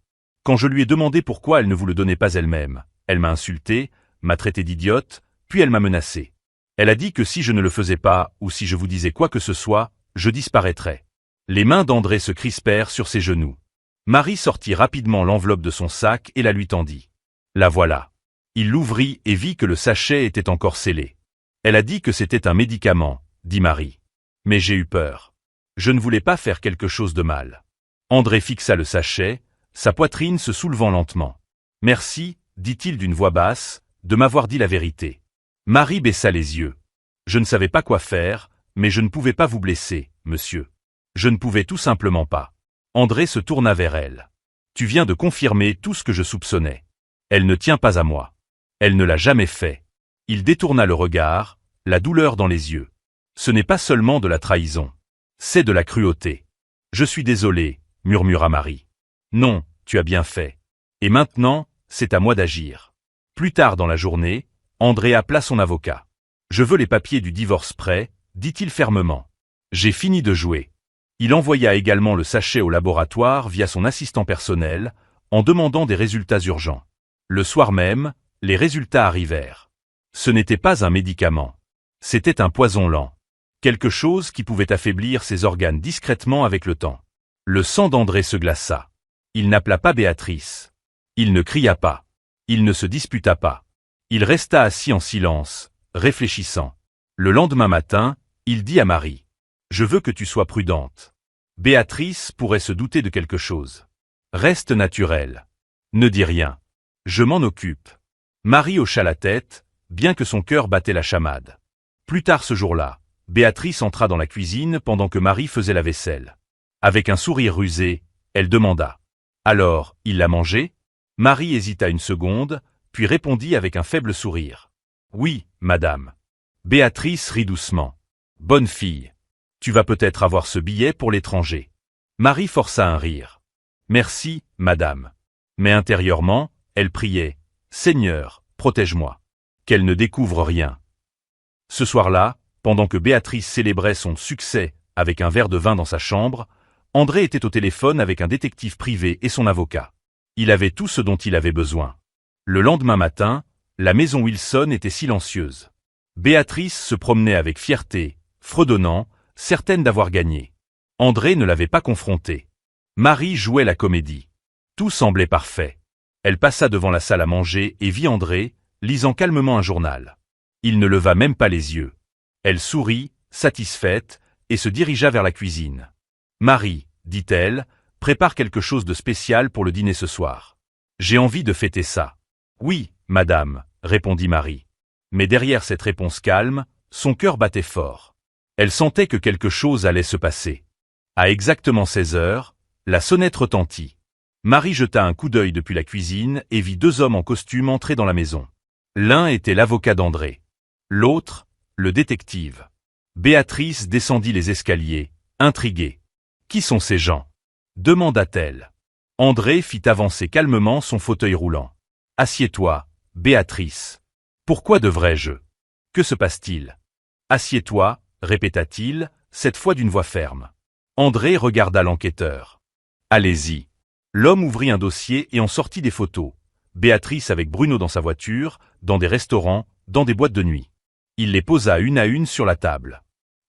Quand je lui ai demandé pourquoi elle ne vous le donnait pas elle-même, elle m'a insulté, m'a traité d'idiote, puis elle m'a menacé. Elle a dit que si je ne le faisais pas, ou si je vous disais quoi que ce soit, je disparaîtrais. Les mains d'André se crispèrent sur ses genoux. Marie sortit rapidement l'enveloppe de son sac et la lui tendit. La voilà. Il l'ouvrit et vit que le sachet était encore scellé. Elle a dit que c'était un médicament, dit Marie. Mais j'ai eu peur. Je ne voulais pas faire quelque chose de mal. André fixa le sachet, sa poitrine se soulevant lentement. « Merci, » dit-il d'une voix basse, « de m'avoir dit la vérité. » Marie baissa les yeux. « Je ne savais pas quoi faire, mais je ne pouvais pas vous blesser, monsieur. Je ne pouvais tout simplement pas. » André se tourna vers elle. « Tu viens de confirmer tout ce que je soupçonnais. Elle ne tient pas à moi. Elle ne l'a jamais fait. » Il détourna le regard, la douleur dans les yeux. « Ce n'est pas seulement de la trahison. C'est de la cruauté. »« Je suis désolé, » murmura Marie. « Non, tu as bien fait. Et maintenant, c'est à moi d'agir. » Plus tard dans la journée, André appela son avocat. « Je veux les papiers du divorce prêts, » dit-il fermement. « J'ai fini de jouer. » Il envoya également le sachet au laboratoire via son assistant personnel, en demandant des résultats urgents. Le soir même, les résultats arrivèrent. Ce n'était pas un médicament. C'était un poison lent. Quelque chose qui pouvait affaiblir ses organes discrètement avec le temps. Le sang d'André se glaça. Il n'appela pas Béatrice. Il ne cria pas. Il ne se disputa pas. Il resta assis en silence, réfléchissant. Le lendemain matin, il dit à Marie. « Je veux que tu sois prudente. Béatrice pourrait se douter de quelque chose. Reste naturelle. Ne dis rien. Je m'en occupe. » Marie hocha la tête, bien que son cœur battait la chamade. Plus tard ce jour-là, Béatrice entra dans la cuisine pendant que Marie faisait la vaisselle. Avec un sourire rusé, elle demanda. « Alors, il l'a mangé ?» Marie hésita une seconde, puis répondit avec un faible sourire. « Oui, madame. » Béatrice rit doucement. « Bonne fille. Tu vas peut-être avoir ce billet pour l'étranger. » Marie força un rire. « Merci, madame. » Mais intérieurement, elle priait. « Seigneur, protège-moi. » Qu'elle ne découvre rien. Ce soir-là, pendant que Béatrice célébrait son succès avec un verre de vin dans sa chambre, André était au téléphone avec un détective privé et son avocat. Il avait tout ce dont il avait besoin. Le lendemain matin, la maison Wilson était silencieuse. Béatrice se promenait avec fierté, fredonnant, certaine d'avoir gagné. André ne l'avait pas confrontée. Marie jouait la comédie. Tout semblait parfait. Elle passa devant la salle à manger et vit André, lisant calmement un journal. Il ne leva même pas les yeux. Elle sourit, satisfaite, et se dirigea vers la cuisine. « Marie, dit-elle, prépare quelque chose de spécial pour le dîner ce soir. J'ai envie de fêter ça. »« Oui, madame, » répondit Marie. Mais derrière cette réponse calme, son cœur battait fort. Elle sentait que quelque chose allait se passer. À exactement 16 heures, la sonnette retentit. Marie jeta un coup d'œil depuis la cuisine et vit 2 hommes en costume entrer dans la maison. L'un était l'avocat d'André. L'autre, le détective. Béatrice descendit les escaliers, intriguée. « Qui sont ces gens ?» demanda-t-elle. André fit avancer calmement son fauteuil roulant. « Assieds-toi, Béatrice. »« Pourquoi devrais-je ? Que se passe-t-il ?»« Assieds-toi, » répéta-t-il, cette fois d'une voix ferme. André regarda l'enquêteur. « Allez-y. » L'homme ouvrit un dossier et en sortit des photos. Béatrice avec Bruno dans sa voiture, dans des restaurants, dans des boîtes de nuit. Il les posa une à une sur la table.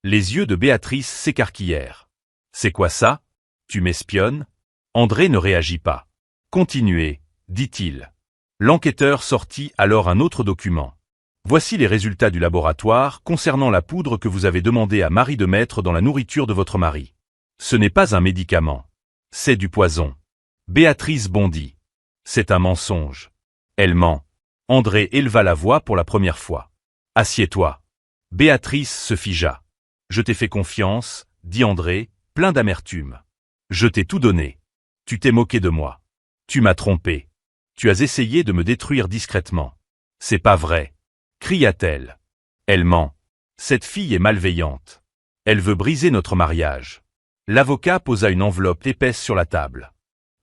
Les yeux de Béatrice s'écarquillèrent. « C'est quoi ça ? Tu m'espionnes ?» André ne réagit pas. « Continuez, » dit-il. L'enquêteur sortit alors un autre document. « Voici les résultats du laboratoire concernant la poudre que vous avez demandé à Marie de mettre dans la nourriture de votre mari. Ce n'est pas un médicament. C'est du poison. » Béatrice bondit. « C'est un mensonge. » Elle ment. André éleva la voix pour la première fois. « Assieds-toi. » Béatrice se figea. « Je t'ai fait confiance, » dit André, plein d'amertume. « Je t'ai tout donné. Tu t'es moqué de moi. Tu m'as trompé. Tu as essayé de me détruire discrètement. C'est pas vrai. » cria-t-elle. Elle ment. Cette fille est malveillante. Elle veut briser notre mariage. L'avocat posa une enveloppe épaisse sur la table.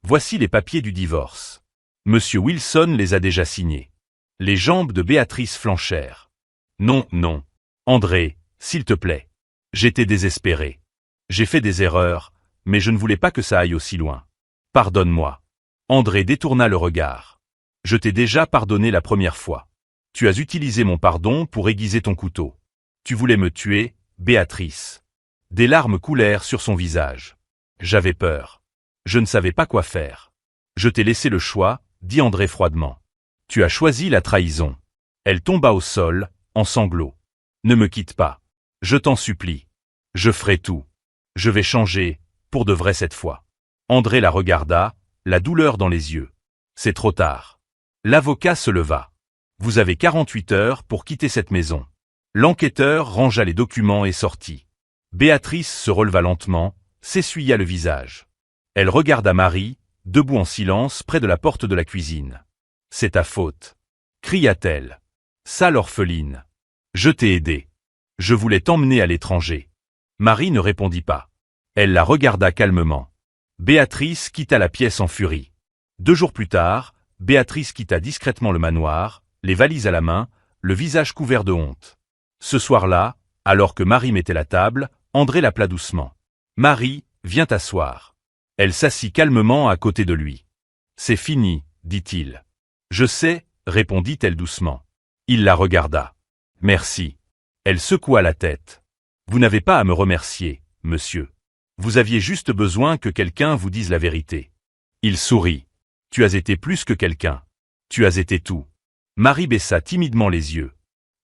Voici les papiers du divorce. Monsieur Wilson les a déjà signés. Les jambes de Béatrice flanchèrent. Non, non. André, s'il te plaît. J'étais désespéré. J'ai fait des erreurs, mais je ne voulais pas que ça aille aussi loin. Pardonne-moi. André détourna le regard. Je t'ai déjà pardonné la première fois. Tu as utilisé mon pardon pour aiguiser ton couteau. Tu voulais me tuer, Béatrice. Des larmes coulèrent sur son visage. J'avais peur. Je ne savais pas quoi faire. Je t'ai laissé le choix, dit André froidement. Tu as choisi la trahison. Elle tomba au sol, en sanglots. Ne me quitte pas. Je t'en supplie. Je ferai tout. Je vais changer, pour de vrai cette fois. André la regarda, la douleur dans les yeux. C'est trop tard. L'avocat se leva. Vous avez 48 heures pour quitter cette maison. L'enquêteur rangea les documents et sortit. Béatrice se releva lentement, s'essuya le visage. Elle regarda Marie, debout en silence près de la porte de la cuisine. « C'est ta faute !» cria-t-elle. « Sale orpheline. Je t'ai aidé. Je voulais t'emmener à l'étranger. » Marie ne répondit pas. Elle la regarda calmement. Béatrice quitta la pièce en furie. 2 jours plus tard, Béatrice quitta discrètement le manoir, les valises à la main, le visage couvert de honte. Ce soir-là, alors que Marie mettait la table, André l'appela doucement. « Marie, viens t'asseoir. » Elle s'assit calmement à côté de lui. « C'est fini, dit-il. »« Je sais, » répondit-elle doucement. Il la regarda. « Merci. » Elle secoua la tête. Vous n'avez pas à me remercier, monsieur. Vous aviez juste besoin que quelqu'un vous dise la vérité. Il sourit. Tu as été plus que quelqu'un. Tu as été tout. Marie baissa timidement les yeux.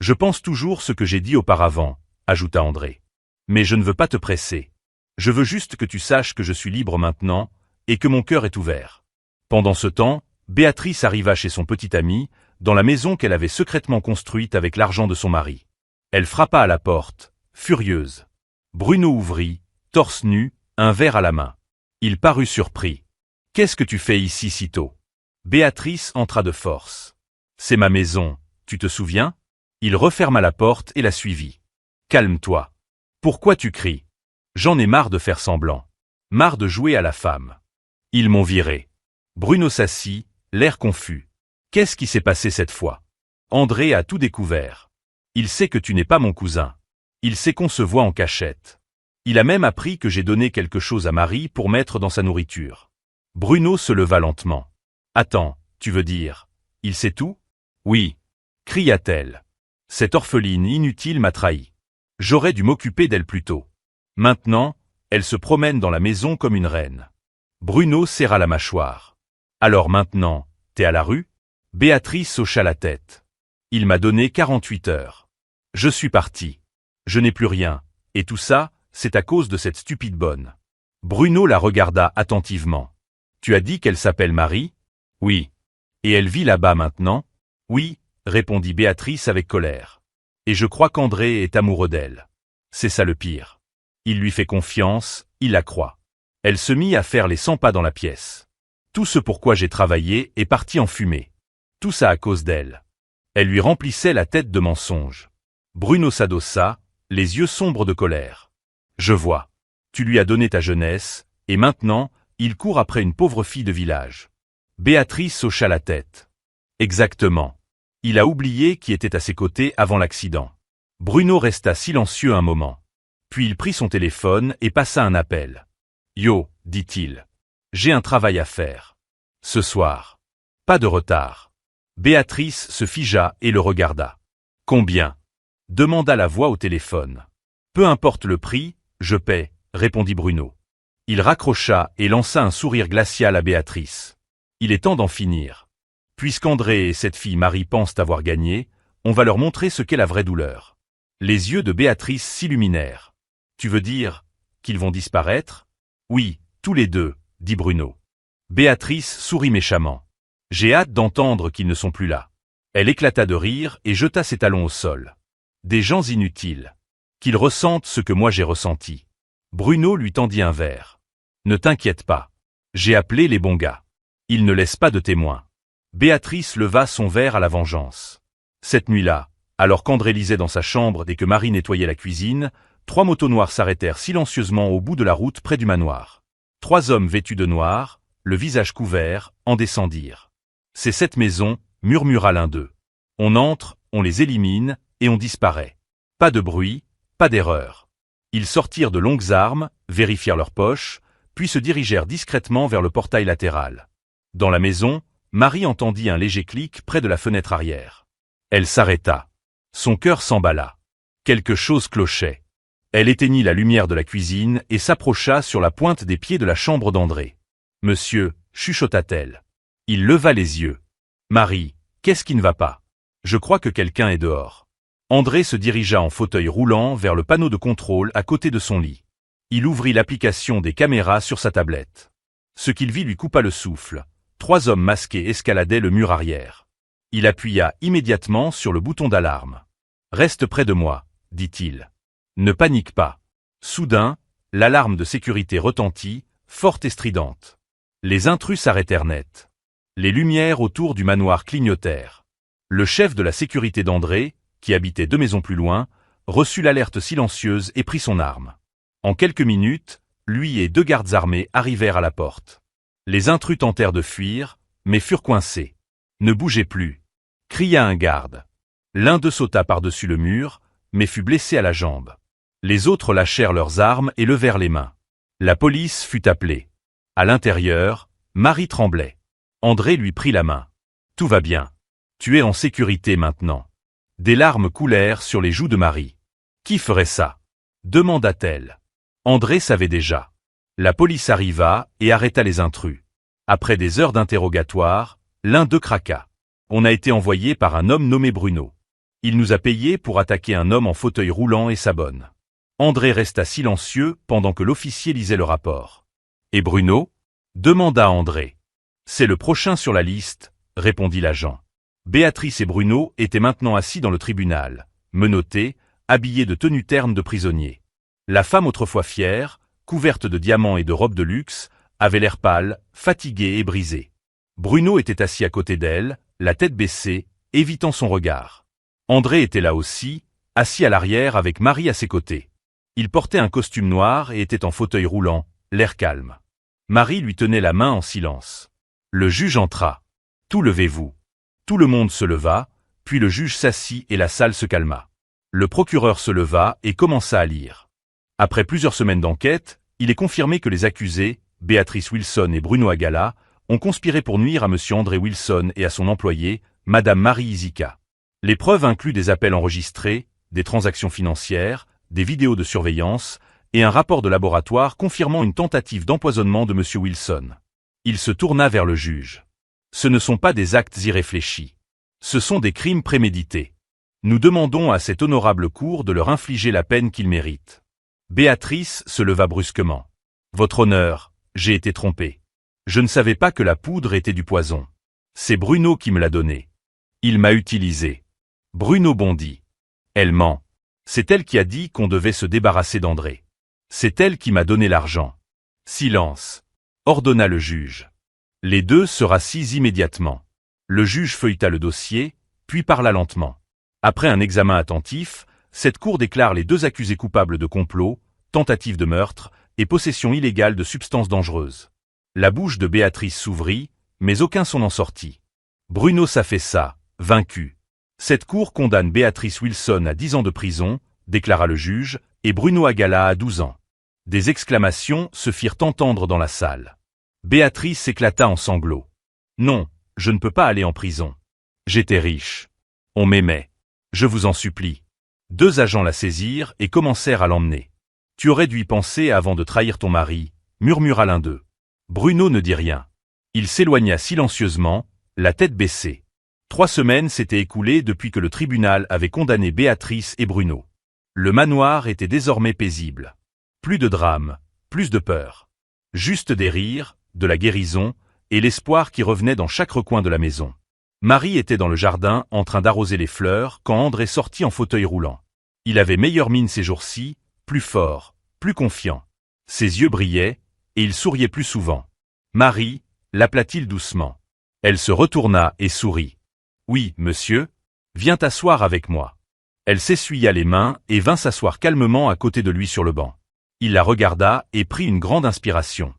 Je pense toujours ce que j'ai dit auparavant, ajouta André. Mais je ne veux pas te presser. Je veux juste que tu saches que je suis libre maintenant, et que mon cœur est ouvert. Pendant ce temps, Béatrice arriva chez son petit ami, dans la maison qu'elle avait secrètement construite avec l'argent de son mari. Elle frappa à la porte, furieuse. Bruno ouvrit, torse nu, un verre à la main. Il parut surpris. « Qu'est-ce que tu fais ici si tôt ?» Béatrice entra de force. « C'est ma maison, tu te souviens ?» Il referma la porte et la suivit. « Calme-toi. Pourquoi tu cries ? J'en ai marre de faire semblant. Marre de jouer à la femme. Ils m'ont viré. » Bruno s'assit, l'air confus. « Qu'est-ce qui s'est passé cette fois ? André a tout découvert. Il sait que tu n'es pas mon cousin. Il sait qu'on se voit en cachette. Il a même appris que j'ai donné quelque chose à Marie pour mettre dans sa nourriture. » Bruno se leva lentement. « Attends, tu veux dire, il sait tout ? » ?»« Oui, » cria-t-elle. « Cette orpheline inutile m'a trahi. J'aurais dû m'occuper d'elle plus tôt. Maintenant, elle se promène dans la maison comme une reine. » Bruno serra la mâchoire. « Alors maintenant, t'es à la rue ?» Béatrice hocha la tête. « Il m'a donné 48 heures. Je suis parti. Je n'ai plus rien, et tout ça, c'est à cause de cette stupide bonne. » Bruno la regarda attentivement. « Tu as dit qu'elle s'appelle Marie ? » ?»« Oui. »« Et elle vit là-bas maintenant ? » ?»« Oui, » répondit Béatrice avec colère. « Et je crois qu'André est amoureux d'elle. C'est ça le pire. Il lui fait confiance, il la croit. » Elle se mit à faire les 100 pas dans la pièce. « Tout ce pourquoi j'ai travaillé est parti en fumée. Tout ça à cause d'elle. » Elle lui remplissait la tête de mensonges. Bruno s'adossa, les yeux sombres de colère. « Je vois. Tu lui as donné ta jeunesse, et maintenant, il court après une pauvre fille de village. » Béatrice hocha la tête. « Exactement. Il a oublié qui était à ses côtés avant l'accident. » Bruno resta silencieux un moment. Puis il prit son téléphone et passa un appel. « Yo, dit-il. J'ai un travail à faire. Ce soir. Pas de retard. » Béatrice se figea et le regarda. « Combien ?» demanda la voix au téléphone. « Peu importe le prix, je paie, » répondit Bruno. Il raccrocha et lança un sourire glacial à Béatrice. « Il est temps d'en finir. Puisqu'André et cette fille Marie pensent avoir gagné, on va leur montrer ce qu'est la vraie douleur. » Les yeux de Béatrice s'illuminèrent. « Tu veux dire qu'ils vont disparaître ? » ?»« Oui, tous les deux, » dit Bruno. Béatrice sourit méchamment. « J'ai hâte d'entendre qu'ils ne sont plus là. » Elle éclata de rire et jeta ses talons au sol. « Des gens inutiles. Qu'ils ressentent ce que moi j'ai ressenti. » Bruno lui tendit un verre. « Ne t'inquiète pas. J'ai appelé les bons gars. Ils ne laissent pas de témoins. » Béatrice leva son verre à la vengeance. Cette nuit-là, alors qu'André lisait dans sa chambre et que Marie nettoyait la cuisine, 3 motos noires s'arrêtèrent silencieusement au bout de la route près du manoir. 3 hommes vêtus de noir, le visage couvert, en descendirent. « C'est cette maison, » murmura l'un d'eux. « On entre, on les élimine, et on disparaît. Pas de bruit, pas d'erreur. » Ils sortirent de longues armes, vérifièrent leurs poches, puis se dirigèrent discrètement vers le portail latéral. Dans la maison, Marie entendit un léger clic près de la fenêtre arrière. Elle s'arrêta. Son cœur s'emballa. Quelque chose clochait. Elle éteignit la lumière de la cuisine et s'approcha sur la pointe des pieds de la chambre d'André. « Monsieur » chuchota-t-elle. Il leva les yeux. « Marie, qu'est-ce qui ne va pas ? Je crois que quelqu'un est dehors. » André se dirigea en fauteuil roulant vers le panneau de contrôle à côté de son lit. Il ouvrit l'application des caméras sur sa tablette. Ce qu'il vit lui coupa le souffle. 3 hommes masqués escaladaient le mur arrière. Il appuya immédiatement sur le bouton d'alarme. « Reste près de moi, » dit-il. « Ne panique pas. » Soudain, l'alarme de sécurité retentit, forte et stridente. Les intrus s'arrêtèrent net. Les lumières autour du manoir clignotèrent. Le chef de la sécurité d'André, qui habitait 2 maisons plus loin, reçut l'alerte silencieuse et prit son arme. En quelques minutes, lui et 2 gardes armés arrivèrent à la porte. Les intrus tentèrent de fuir, mais furent coincés. « Ne bougez plus !» cria un garde. L'un d'eux sauta par-dessus le mur, mais fut blessé à la jambe. Les autres lâchèrent leurs armes et levèrent les mains. La police fut appelée. À l'intérieur, Marie tremblait. André lui prit la main. « Tout va bien. Tu es en sécurité maintenant. » Des larmes coulèrent sur les joues de Marie. « Qui ferait ça ? demanda-t-elle. André savait déjà. La police arriva et arrêta les intrus. Après des heures d'interrogatoire, l'un d'eux craqua. On a été envoyé par un homme nommé Bruno. Il nous a payé pour attaquer un homme en fauteuil roulant et sa bonne. André resta silencieux pendant que l'officier lisait le rapport. Et Bruno? Demanda André. C'est le prochain sur la liste, répondit l'agent. Béatrice et Bruno étaient maintenant assis dans le tribunal, menottés, habillés de tenues ternes de prisonniers. La femme autrefois fière, couverte de diamants et de robes de luxe, avait l'air pâle, fatiguée et brisée. Bruno était assis à côté d'elle, la tête baissée, évitant son regard. André était là aussi, assis à l'arrière avec Marie à ses côtés. Il portait un costume noir et était en fauteuil roulant, l'air calme. Marie lui tenait la main en silence. Le juge entra. « Tout levez-vous ». Tout le monde se leva, puis le juge s'assit et la salle se calma. Le procureur se leva et commença à lire. Après plusieurs semaines d'enquête, il est confirmé que les accusés, Béatrice Wilson et Bruno Agala, ont conspiré pour nuire à M. André Wilson et à son employée, Mme Marie Isika. Les preuves incluent des appels enregistrés, des transactions financières, des vidéos de surveillance et un rapport de laboratoire confirmant une tentative d'empoisonnement de M. Wilson. Il se tourna vers le juge. Ce ne sont pas des actes irréfléchis. Ce sont des crimes prémédités. Nous demandons à cette honorable cour de leur infliger la peine qu'ils méritent. Béatrice se leva brusquement. Votre honneur, j'ai été trompée. Je ne savais pas que la poudre était du poison. C'est Bruno qui me l'a donnée. Il m'a utilisé. Bruno bondit. Elle ment. C'est elle qui a dit qu'on devait se débarrasser d'André. C'est elle qui m'a donné l'argent. Silence, ordonna le juge. Les deux se rassirent immédiatement. Le juge feuilleta le dossier, puis parla lentement. Après un examen attentif, cette cour déclare les deux accusés coupables de complot, tentative de meurtre et possession illégale de substances dangereuses. La bouche de Béatrice s'ouvrit, mais aucun son n'en sortit. Bruno s'affaissa, vaincu. Cette cour condamne Béatrice Wilson à 10 ans de prison, déclara le juge, et Bruno Agala à 12 ans. Des exclamations se firent entendre dans la salle. Béatrice éclata en sanglots. Non, je ne peux pas aller en prison. J'étais riche. On m'aimait. Je vous en supplie. Deux agents la saisirent et commencèrent à l'emmener. Tu aurais dû y penser avant de trahir ton mari, murmura l'un d'eux. Bruno ne dit rien. Il s'éloigna silencieusement, la tête baissée. 3 semaines s'étaient écoulées depuis que le tribunal avait condamné Béatrice et Bruno. Le manoir était désormais paisible. Plus de drame, plus de peur. Juste des rires, de la guérison, et l'espoir qui revenait dans chaque recoin de la maison. Marie était dans le jardin en train d'arroser les fleurs quand André sortit en fauteuil roulant. Il avait meilleure mine ces jours-ci, plus fort, plus confiant. Ses yeux brillaient, et il souriait plus souvent. Marie, l'appela-t-il doucement. Elle se retourna et sourit. Oui, monsieur. Viens t'asseoir avec moi. Elle s'essuya les mains et vint s'asseoir calmement à côté de lui sur le banc. Il la regarda et prit une grande inspiration.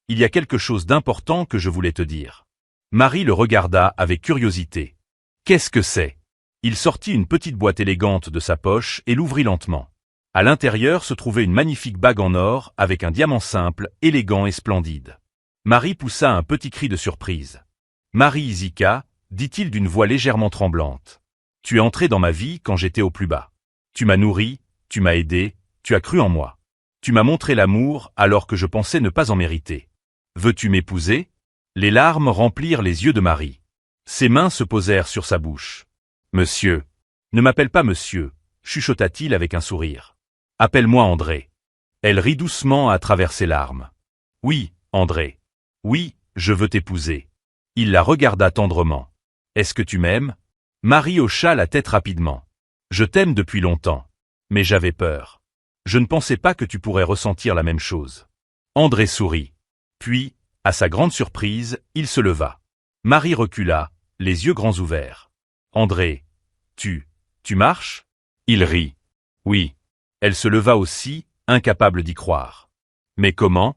Il y a quelque chose d'important que je voulais te dire. Marie le regarda avec curiosité. Qu'est-ce que c'est? Il sortit une petite boîte élégante de sa poche et l'ouvrit lentement. À l'intérieur se trouvait une magnifique bague en or avec un diamant simple, élégant et splendide. Marie poussa un petit cri de surprise. Marie Isika, dit-il d'une voix légèrement tremblante. Tu es entrée dans ma vie quand j'étais au plus bas. Tu m'as nourri, tu m'as aidé, tu as cru en moi. Tu m'as montré l'amour alors que je pensais ne pas en mériter. Veux-tu m'épouser? Les larmes remplirent les yeux de Marie. Ses mains se posèrent sur sa bouche. Monsieur. Ne m'appelle pas monsieur, chuchota-t-il avec un sourire. Appelle-moi André. Elle rit doucement à travers ses larmes. Oui, André. Oui, je veux t'épouser. Il la regarda tendrement. Est-ce que tu m'aimes? Marie hocha la tête rapidement. Je t'aime depuis longtemps. Mais j'avais peur. Je ne pensais pas que tu pourrais ressentir la même chose. André sourit. Puis, à sa grande surprise, il se leva. Marie recula, les yeux grands ouverts. André, tu marches? Il rit. Oui. Elle se leva aussi, incapable d'y croire. Mais comment?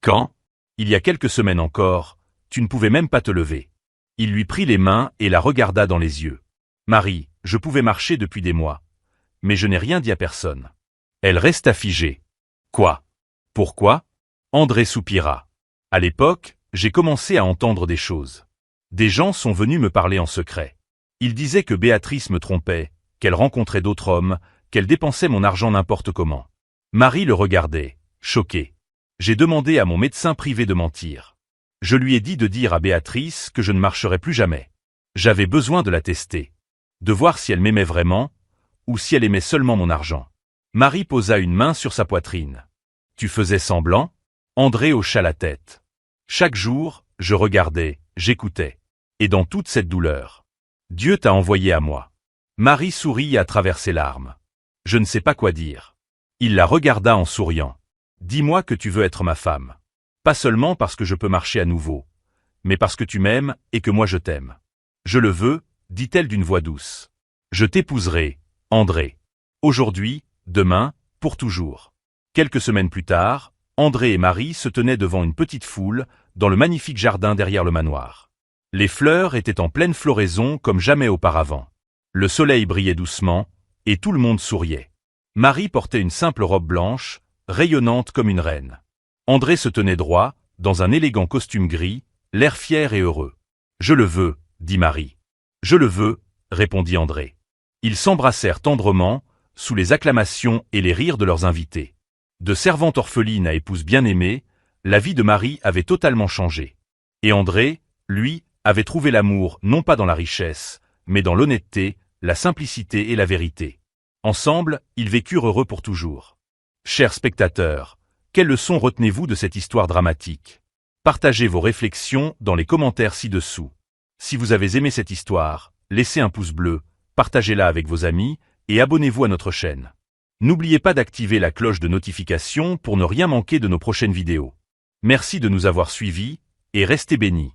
Quand? Il y a quelques semaines encore, tu ne pouvais même pas te lever. Il lui prit les mains et la regarda dans les yeux. Marie, je pouvais marcher depuis des mois. Mais je n'ai rien dit à personne. Elle resta figée. Quoi? Pourquoi? André soupira. À l'époque, j'ai commencé à entendre des choses. Des gens sont venus me parler en secret. Ils disaient que Béatrice me trompait, qu'elle rencontrait d'autres hommes, qu'elle dépensait mon argent n'importe comment. Marie le regardait, choquée. J'ai demandé à mon médecin privé de mentir. Je lui ai dit de dire à Béatrice que je ne marcherais plus jamais. J'avais besoin de la tester. De voir si elle m'aimait vraiment, ou si elle aimait seulement mon argent. Marie posa une main sur sa poitrine. Tu faisais semblant? André hocha la tête. Chaque jour, je regardais, j'écoutais. Et dans toute cette douleur, Dieu t'a envoyé à moi. Marie sourit à travers ses larmes. Je ne sais pas quoi dire. Il la regarda en souriant. Dis-moi que tu veux être ma femme. Pas seulement parce que je peux marcher à nouveau, mais parce que tu m'aimes et que moi je t'aime. Je le veux, dit-elle d'une voix douce. Je t'épouserai, André. Aujourd'hui, demain, pour toujours. Quelques semaines plus tard, André et Marie se tenaient devant une petite foule, dans le magnifique jardin derrière le manoir. Les fleurs étaient en pleine floraison comme jamais auparavant. Le soleil brillait doucement, et tout le monde souriait. Marie portait une simple robe blanche, rayonnante comme une reine. André se tenait droit, dans un élégant costume gris, l'air fier et heureux. « Je le veux, » dit Marie. « Je le veux, » répondit André. Ils s'embrassèrent tendrement, sous les acclamations et les rires de leurs invités. De servante orpheline à épouse bien-aimée, la vie de Marie avait totalement changé. Et André, lui, avait trouvé l'amour non pas dans la richesse, mais dans l'honnêteté, la simplicité et la vérité. Ensemble, ils vécurent heureux pour toujours. Chers spectateurs, quelles leçons retenez-vous de cette histoire dramatique? Partagez vos réflexions dans les commentaires ci-dessous. Si vous avez aimé cette histoire, laissez un pouce bleu, partagez-la avec vos amis et abonnez-vous à notre chaîne. N'oubliez pas d'activer la cloche de notification pour ne rien manquer de nos prochaines vidéos. Merci de nous avoir suivis et restez bénis.